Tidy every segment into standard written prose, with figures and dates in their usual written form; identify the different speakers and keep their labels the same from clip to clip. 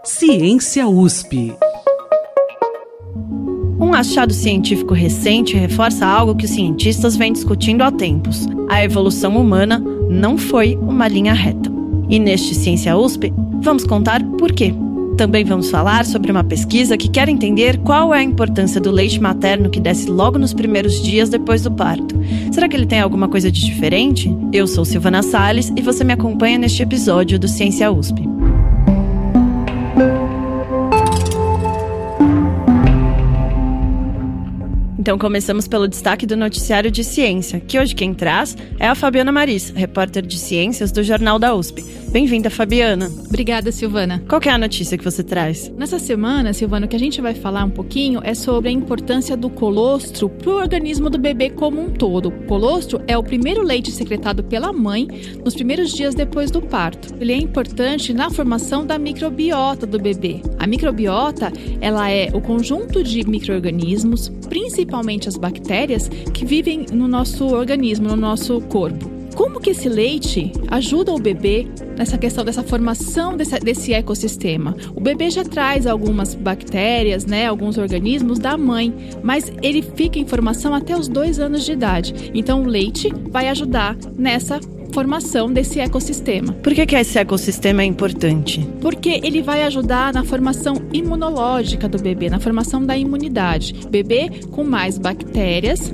Speaker 1: Ciência USP.
Speaker 2: Um achado científico recente reforça algo que os cientistas vêm discutindo há tempos. A evolução humana não foi uma linha reta. E neste Ciência USP, vamos contar por quê. Também vamos falar sobre uma pesquisa que quer entender qual é a importância do leite materno que desce logo nos primeiros dias depois do parto. Será que ele tem alguma coisa de diferente? Eu sou Silvana Salles e você me acompanha neste episódio do Ciência USP. Então começamos pelo destaque do noticiário de ciência, que hoje quem traz é a Fabiana Maris, repórter de ciências do Jornal da USP. Bem-vinda, Fabiana.
Speaker 3: Obrigada, Silvana.
Speaker 2: Qual que é a notícia que você traz?
Speaker 3: Nessa semana, Silvana, o que a gente vai falar um pouquinho é sobre a importância do colostro para o organismo do bebê como um todo. O colostro é o primeiro leite secretado pela mãe nos primeiros dias depois do parto. Ele é importante na formação da microbiota do bebê. A microbiota, ela é o conjunto de micro-organismos, principalmente as bactérias, que vivem no nosso organismo, no nosso corpo. Como que esse leite ajuda o bebê nessa questão dessa formação desse ecossistema? O bebê já traz algumas bactérias, alguns organismos da mãe, mas ele fica em formação até os 2 anos de idade. Então o leite vai ajudar nessa formação desse ecossistema.
Speaker 2: Por que esse ecossistema é importante?
Speaker 3: Porque ele vai ajudar na formação imunológica do bebê, na formação da imunidade. Bebê com mais bactérias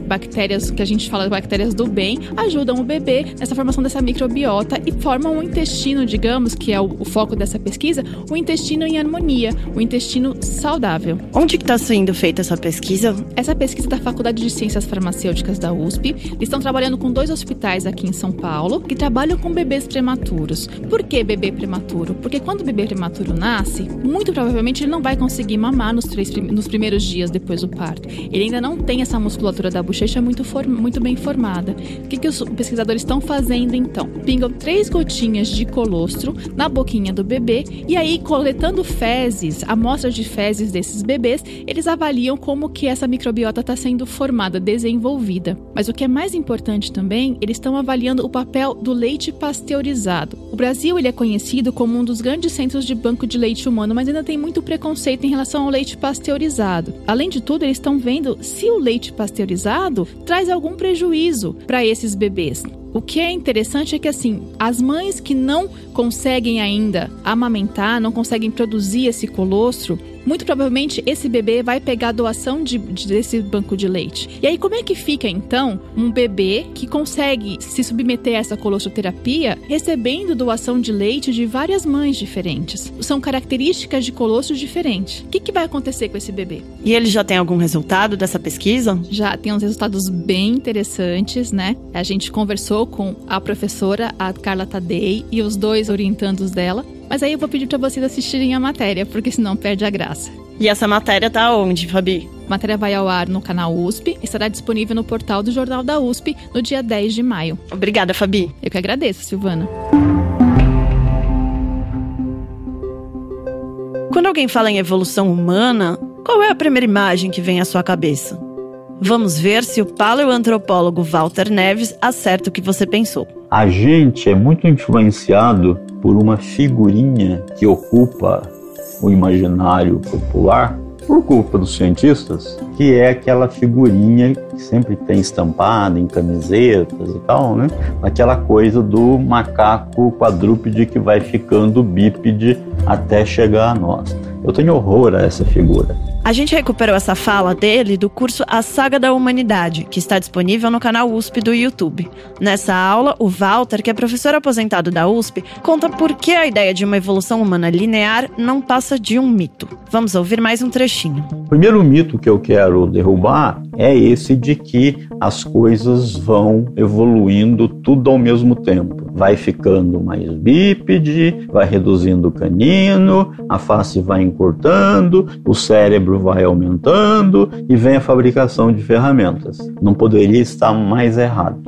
Speaker 3: que a gente fala de bactérias do bem, ajudam o bebê nessa formação dessa microbiota e formam um intestino, digamos, que é o foco dessa pesquisa, o intestino em harmonia, o intestino saudável.
Speaker 2: Onde que está sendo feita essa pesquisa?
Speaker 3: Essa pesquisa é da Faculdade de Ciências Farmacêuticas da USP. Eles estão trabalhando com 2 hospitais aqui em São Paulo, que trabalham com bebês prematuros. Por que bebê prematuro? Porque quando o bebê prematuro nasce, muito provavelmente ele não vai conseguir mamar nos primeiros dias depois do parto. Ele ainda não tem essa musculatura da bochecha muito bem formada. O que os pesquisadores estão fazendo então? Pingam 3 gotinhas de colostro na boquinha do bebê e aí, coletando fezes, amostras de fezes desses bebês, eles avaliam como que essa microbiota está sendo formada, desenvolvida. Mas o que é mais importante também, eles estão avaliando o papel do leite pasteurizado. O Brasil ele é conhecido como um dos grandes centros de banco de leite humano, mas ainda tem muito preconceito em relação ao leite pasteurizado. Além de tudo, eles estão vendo se o leite pasteurizado traz algum prejuízo para esses bebês. O que é interessante é que, as mães que não conseguem ainda amamentar, não conseguem produzir esse colostro, muito provavelmente esse bebê vai pegar a doação desse banco de leite. E aí, como é que fica, então, um bebê que consegue se submeter a essa colostroterapia recebendo doação de leite de várias mães diferentes? São características de colostro diferentes. O que vai acontecer com esse bebê?
Speaker 2: E ele já tem algum resultado dessa pesquisa?
Speaker 3: Já tem uns resultados bem interessantes, A gente conversou com a professora, a Carla Tadei, e os 2 orientandos dela. Mas aí eu vou pedir para vocês assistirem a matéria, porque senão perde a graça.
Speaker 2: E essa matéria tá onde, Fabi?
Speaker 3: A matéria vai ao ar no canal USP e estará disponível no portal do Jornal da USP no dia 10 de maio.
Speaker 2: Obrigada, Fabi.
Speaker 3: Eu que agradeço, Silvana.
Speaker 2: Quando alguém fala em evolução humana, qual é a primeira imagem que vem à sua cabeça? Vamos ver se o paleoantropólogo Walter Neves acerta o que você pensou.
Speaker 4: A gente é muito influenciado por uma figurinha que ocupa o imaginário popular, por culpa dos cientistas, que é aquela figurinha que sempre tem estampada em camisetas e tal, Aquela coisa do macaco quadrúpede que vai ficando bípede até chegar a nós. Eu tenho horror a essa figura.
Speaker 2: A gente recuperou essa fala dele do curso A Saga da Humanidade, que está disponível no canal USP do YouTube. Nessa aula, o Walter, que é professor aposentado da USP, conta por que a ideia de uma evolução humana linear não passa de um mito. Vamos ouvir mais um trechinho.
Speaker 4: O primeiro mito que eu quero derrubar é esse de que as coisas vão evoluindo tudo ao mesmo tempo. Vai ficando mais bípede, vai reduzindo o canino, a face vai encurtando, o cérebro vai aumentando e vem a fabricação de ferramentas. Não poderia estar mais errado.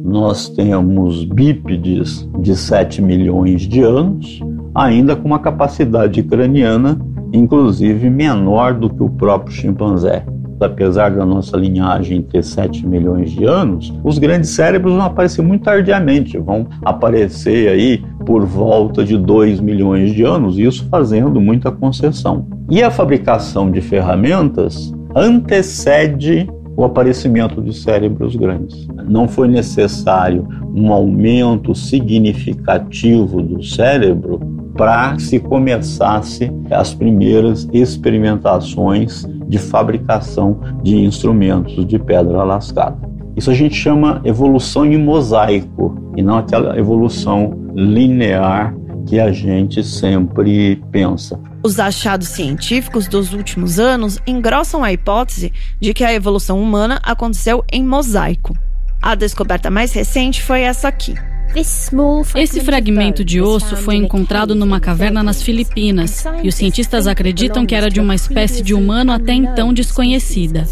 Speaker 4: Nós temos bípedes de 7 milhões de anos, ainda com uma capacidade craniana, inclusive menor do que o próprio chimpanzé. apesar da nossa linhagem ter 7 milhões de anos, os grandes cérebros vão aparecer muito tardiamente, vão aparecer aí por volta de 2 milhões de anos, isso fazendo muita concessão. E a fabricação de ferramentas antecede o aparecimento de cérebros grandes. Não foi necessário um aumento significativo do cérebro para se começasse as primeiras experimentações de fabricação de instrumentos de pedra lascada. Isso a gente chama evolução em mosaico, e não aquela evolução linear que a gente sempre pensa.
Speaker 2: Os achados científicos dos últimos anos engrossam a hipótese de que a evolução humana aconteceu em mosaico. A descoberta mais recente foi essa aqui.
Speaker 5: Esse fragmento de osso foi encontrado numa caverna nas Filipinas, e os cientistas acreditam que era de uma espécie de humano até então desconhecida.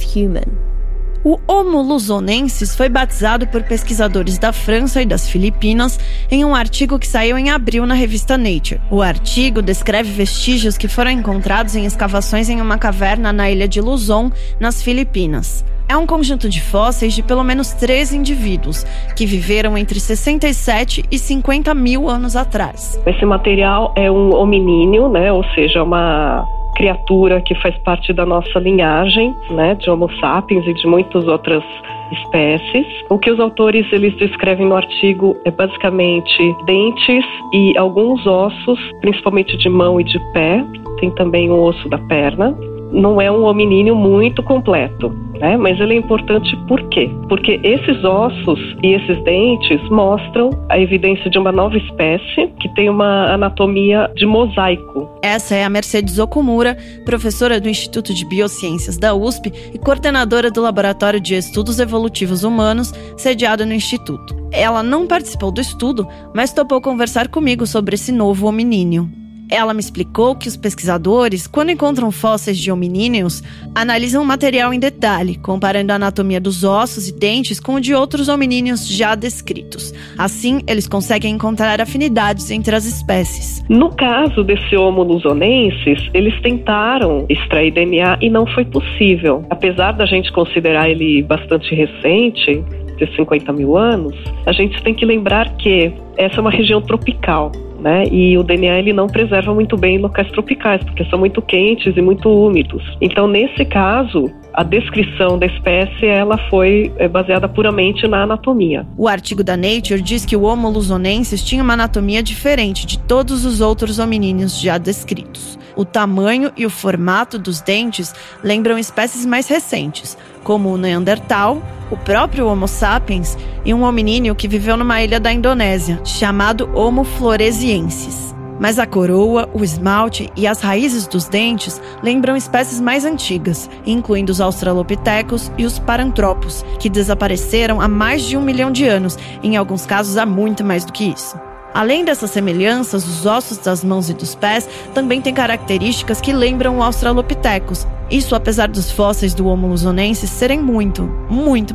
Speaker 2: O Homo luzonensis foi batizado por pesquisadores da França e das Filipinas em um artigo que saiu em abril na revista Nature. O artigo descreve vestígios que foram encontrados em escavações em uma caverna na ilha de Luzon, nas Filipinas. É um conjunto de fósseis de pelo menos 3 indivíduos, que viveram entre 67 e 50 mil anos atrás.
Speaker 6: Esse material é um hominíneo, né? Ou seja, uma criatura que faz parte da nossa linhagem, né? De Homo sapiens e de muitas outras espécies. O que os autores eles descrevem no artigo é basicamente dentes e alguns ossos, principalmente de mão e de pé. Tem também o osso da perna. Não é um hominíneo muito completo, né? Mas ele é importante por quê? Porque esses ossos e esses dentes mostram a evidência de uma nova espécie que tem uma anatomia de mosaico.
Speaker 2: Essa é a Mercedes Okumura, professora do Instituto de Biociências da USP e coordenadora do Laboratório de Estudos Evolutivos Humanos, sediado no Instituto. Ela não participou do estudo, mas topou conversar comigo sobre esse novo hominíneo. Ela me explicou que os pesquisadores, quando encontram fósseis de hominíneos, analisam o material em detalhe, comparando a anatomia dos ossos e dentes com o de outros hominíneos já descritos. Assim, eles conseguem encontrar afinidades entre as espécies.
Speaker 6: No caso desse Homo luzonensis, eles tentaram extrair DNA e não foi possível. Apesar da gente considerar ele bastante recente, de 50 mil anos, a gente tem que lembrar que essa é uma região tropical, né? E o DNA ele não preserva muito bem em locais tropicais, porque são muito quentes e muito úmidos. Então, nesse caso, a descrição da espécie ela foi baseada puramente na anatomia.
Speaker 2: O artigo da Nature diz que o Homo luzonensis tinha uma anatomia diferente de todos os outros hominíneos já descritos. O tamanho e o formato dos dentes lembram espécies mais recentes, como o Neandertal, o próprio Homo sapiens e um hominíneo que viveu numa ilha da Indonésia, chamado Homo floresiensis. Mas a coroa, o esmalte e as raízes dos dentes lembram espécies mais antigas, incluindo os australopitecos e os parantropos, que desapareceram há mais de 1 milhão de anos, em alguns casos há muito mais do que isso. Além dessas semelhanças, os ossos das mãos e dos pés também têm características que lembram o australopithecus. Isso apesar dos fósseis do Homo luzonensis serem muito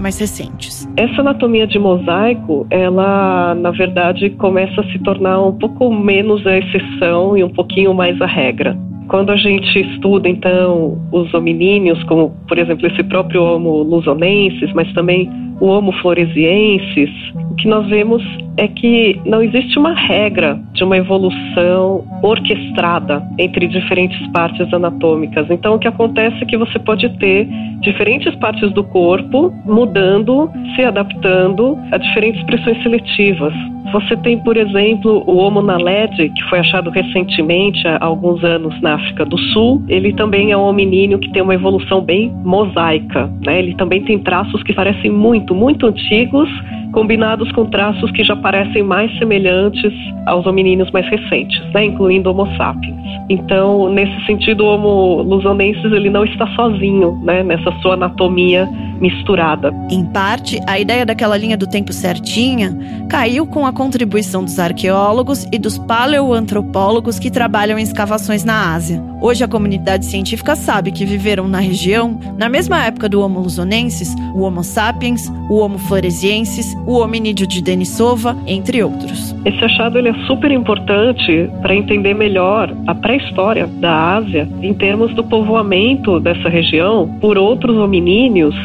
Speaker 2: mais recentes.
Speaker 6: Essa anatomia de mosaico, ela, na verdade, começa a se tornar um pouco menos a exceção e um pouquinho mais a regra. Quando a gente estuda, então, os hominíneos, como, por exemplo, esse próprio Homo luzonensis, mas também o Homo floresiensis, o que nós vemos é que não existe uma regra de uma evolução orquestrada entre diferentes partes anatômicas. Então, o que acontece é que você pode ter diferentes partes do corpo mudando, se adaptando a diferentes pressões seletivas. Você tem, por exemplo, o Homo naledi, que foi achado recentemente, há alguns anos, na África do Sul. Ele também é um hominíneo que tem uma evolução bem mosaica, né? Ele também tem traços que parecem muito antigos, combinados com traços que já parecem mais semelhantes aos hominíneos mais recentes, né? Incluindo Homo sapiens. Então, nesse sentido, o Homo luzonensis ele não está sozinho, né? Nessa sua anatomia misturada.
Speaker 2: Em parte, a ideia daquela linha do tempo certinha caiu com a contribuição dos arqueólogos e dos paleoantropólogos que trabalham em escavações na Ásia. Hoje a comunidade científica sabe que viveram na região, na mesma época do Homo lusonensis, o Homo sapiens, o Homo floresiensis, o hominídeo de Denisova, entre outros.
Speaker 6: Esse achado ele é super importante para entender melhor a pré-história da Ásia em termos do povoamento dessa região por outros hominíneos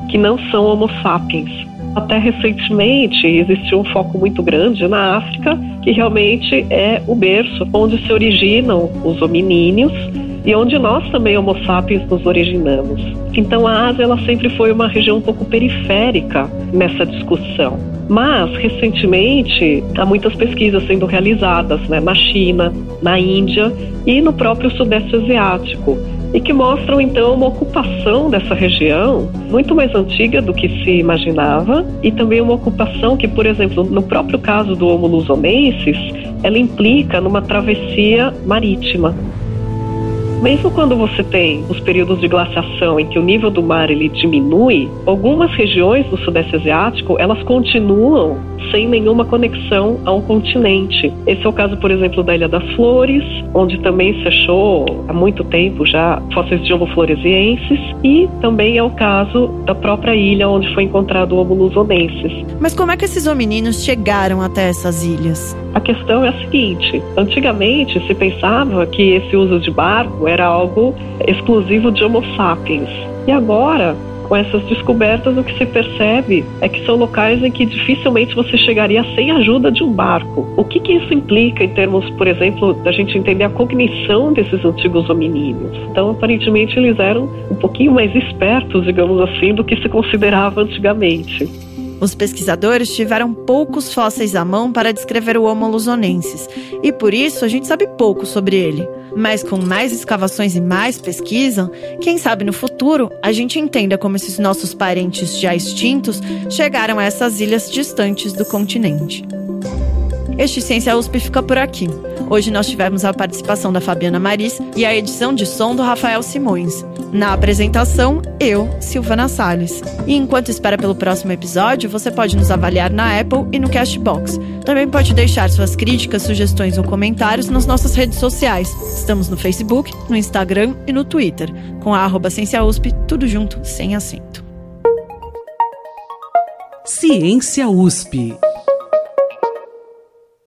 Speaker 6: que não são Homo sapiens. Até recentemente existiu um foco muito grande na África, que realmente é o berço onde se originam os hominíneos e onde nós também, Homo sapiens, nos originamos. Então a Ásia ela sempre foi uma região um pouco periférica nessa discussão. Mas, recentemente, há muitas pesquisas sendo realizadas, na China, na Índia e no próprio Sudeste Asiático, e que mostram, então, uma ocupação dessa região muito mais antiga do que se imaginava, e também uma ocupação que, por exemplo, no próprio caso do Homo lusonensis, ela implica numa travessia marítima. Mesmo quando você tem os períodos de glaciação em que o nível do mar ele diminui, algumas regiões do Sudeste Asiático elas continuam sem nenhuma conexão a um continente. Esse é o caso, por exemplo, da Ilha das Flores, onde também se achou há muito tempo já fósseis de Homo floresiensis, e também é o caso da própria ilha onde foi encontrado o Homo lusonensis.
Speaker 2: Mas como é que esses hominíneos chegaram até essas ilhas?
Speaker 6: A questão é a seguinte: antigamente se pensava que esse uso de barco era algo exclusivo de Homo sapiens. E agora, com essas descobertas, o que se percebe é que são locais em que dificilmente você chegaria sem a ajuda de um barco. O que isso implica em termos, por exemplo, da gente entender a cognição desses antigos hominíneos? Então, aparentemente, eles eram um pouquinho mais espertos, digamos assim, do que se considerava antigamente.
Speaker 2: Os pesquisadores tiveram poucos fósseis à mão para descrever o Homo lusonensis, e por isso a gente sabe pouco sobre ele. Mas com mais escavações e mais pesquisa, quem sabe no futuro a gente entenda como esses nossos parentes já extintos chegaram a essas ilhas distantes do continente. Este Ciência USP fica por aqui. Hoje nós tivemos a participação da Fabiana Maris e a edição de som do Rafael Simões. Na apresentação, eu, Silvana Salles. E enquanto espera pelo próximo episódio, você pode nos avaliar na Apple e no Castbox. Também pode deixar suas críticas, sugestões ou comentários nas nossas redes sociais. Estamos no Facebook, no Instagram e no Twitter, com a @CienciaUSP, tudo junto, sem acento.
Speaker 1: Ciência USP.